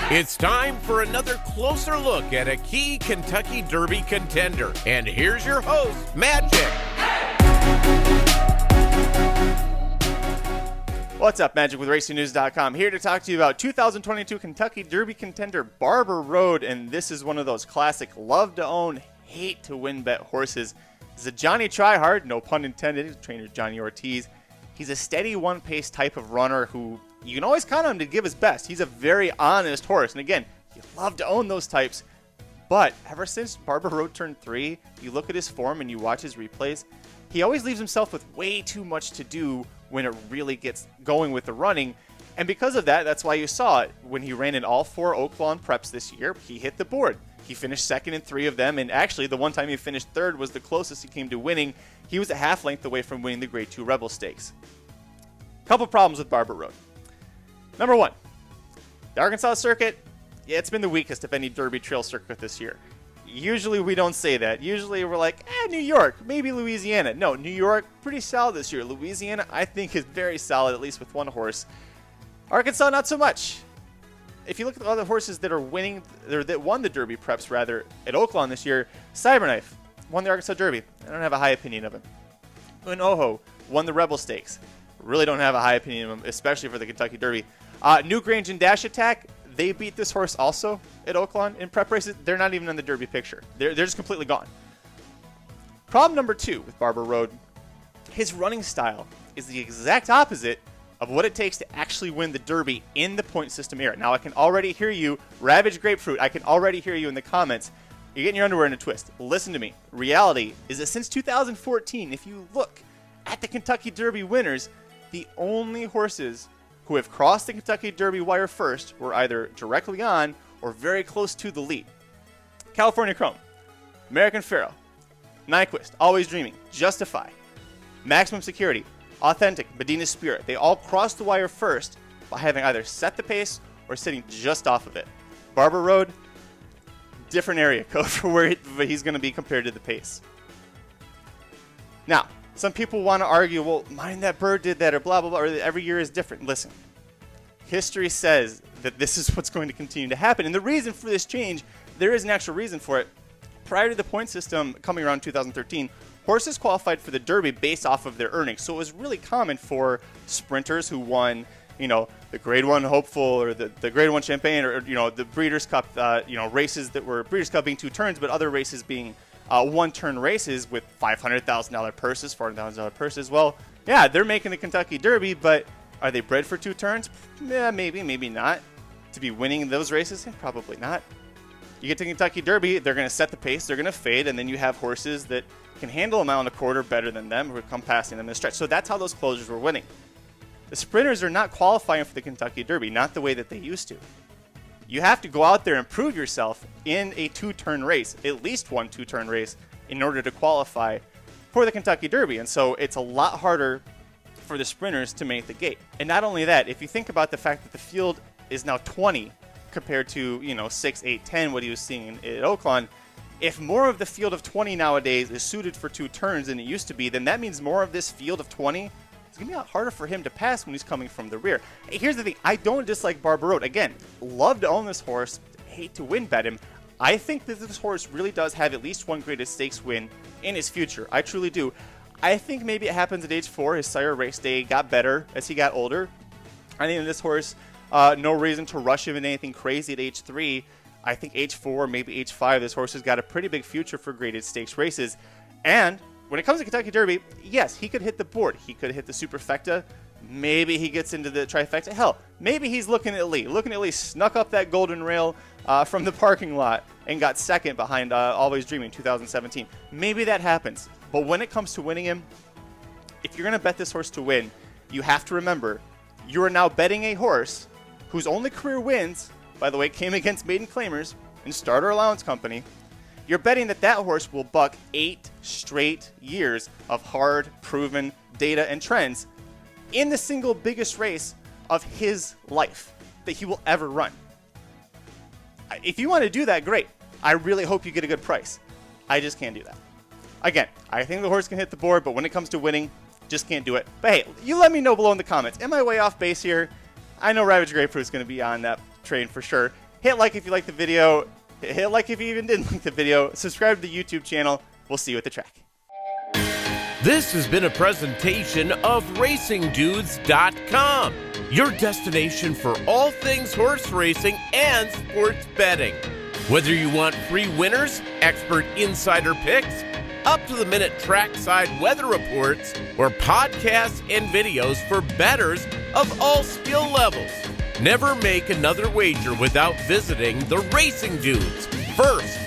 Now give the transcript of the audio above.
It's time for another closer look at a key Kentucky Derby contender. And here's your host, Magic. What's up, Magic with RacingNews.com, here to talk to you about 2022 Kentucky Derby contender Barber Road, and this is one of those classic love-to-own, hate-to-win bet horses. He's a Johnny Tryhard, no pun intended, trainer Johnny Ortiz. He's a steady one-pace type of runner who you can always count on him to give his best. He's a very honest horse, and again, you love to own those types, but ever since Barber Road turned 3, you look at his form and you watch his replays, he always leaves himself with way too much to do when it really gets going with the running. And because of that, that's why you saw it. When he ran in all 4 Oaklawn preps this year, he hit the board. He finished second in 3 of them, and actually the one time he finished third was the closest he came to winning. He was a half length away from winning the Grade 2 Rebel Stakes. Couple problems with Barber Road. Number 1, the Arkansas circuit, yeah, it's been the weakest of any Derby trail circuit this year. Usually we don't say that. Usually we're like, New York, maybe Louisiana. No, New York, pretty solid this year. Louisiana, I think, is very solid, at least with one horse. Arkansas, not so much. If you look at the other horses that are winning, or that won the Derby preps, rather, at Oaklawn this year, Cyberknife won the Arkansas Derby. I don't have a high opinion of him. Unoho won the Rebel Stakes. Really don't have a high opinion of him, especially for the Kentucky Derby. Newgrange and Dash Attack, they beat this horse also at Oaklawn in prep races. They're not even in the Derby picture. They're just completely gone. Problem number 2 with Barber Road, his running style is the exact opposite of what it takes to actually win the Derby in the point system era. Now, I can already hear you, Ravage Grapefruit, I can already hear you in the comments. You're getting your underwear in a twist. Listen to me. Reality is that since 2014, if you look at the Kentucky Derby winners, the only horses who have crossed the Kentucky Derby wire first were either directly on or very close to the lead. California Chrome, American Pharoah, Nyquist, Always Dreaming, Justify, Maximum Security, Authentic, Medina Spirit. They all crossed the wire first by having either set the pace or sitting just off of it. Barber Road, different area code for where he's going to be compared to the pace. Now, some people want to argue, well, Mind That Bird did that, or blah, blah, blah, or every year is different. Listen, history says that this is what's going to continue to happen. And the reason for this change, there is an actual reason for it. Prior to the point system coming around 2013, horses qualified for the Derby based off of their earnings. So it was really common for sprinters who won, the Grade 1 Hopeful, or the Grade 1 Champagne, or, the Breeders' Cup, races that were Breeders' Cup being 2 turns, but other races being one-turn races with $500,000 purses, $400,000 purses. Well, yeah, they're making the Kentucky Derby, but are they bred for 2 turns? Yeah, maybe not. To be winning those races? Yeah, probably not. You get to Kentucky Derby, they're going to set the pace, they're going to fade, and then you have horses that can handle a mile and a quarter better than them who come passing them in the stretch. So that's how those closures were winning. The sprinters are not qualifying for the Kentucky Derby, not the way that they used to. You have to go out there and prove yourself in a 2-turn race, at least one 2-turn race, in order to qualify for the Kentucky Derby. And so it's a lot harder for the sprinters to make the gate. And not only that, if you think about the fact that the field is now 20 compared to, 6, 8, 10, what he was seeing at Oaklawn, if more of the field of 20 nowadays is suited for 2 turns than it used to be, then that means more of this field of 20 it's going to be a lot harder for him to pass when he's coming from the rear. Here's the thing. I don't dislike Barber Road. Again, love to own this horse. Hate to win bet him. I think that this horse really does have at least one graded stakes win in his future. I truly do. I think maybe it happens at age 4. His sire race day got better as he got older. I think this horse, no reason to rush him in anything crazy at age 3. I think age 4, maybe age 5, this horse has got a pretty big future for graded stakes races. And when it comes to Kentucky Derby, yes, he could hit the board. He could hit the superfecta. Maybe he gets into the trifecta. Hell, maybe he's looking at Lee snuck up that golden rail from the parking lot and got second behind Always Dreaming 2017. Maybe that happens. But when it comes to winning him, if you're going to bet this horse to win, you have to remember you are now betting a horse whose only career wins, by the way, came against maiden claimers and Starter Allowance Company. You're betting that horse will buck 8 straight years of hard, proven data and trends in the single biggest race of his life that he will ever run. If you want to do that, great. I really hope you get a good price. I just can't do that. Again, I think the horse can hit the board, but when it comes to winning, just can't do it. But hey, you let me know below in the comments. Am I way off base here? I know Ravage Grapefruit's going to be on that train for sure. Hit like if you liked the video. Hit like if you even didn't like the video. Subscribe to the YouTube channel. We'll see you at the track. This has been a presentation of RacingDudes.com, your destination for all things horse racing and sports betting. Whether you want free winners, expert insider picks, up-to-the-minute trackside weather reports, or podcasts and videos for bettors of all skill levels, never make another wager without visiting the Racing Dudes. First,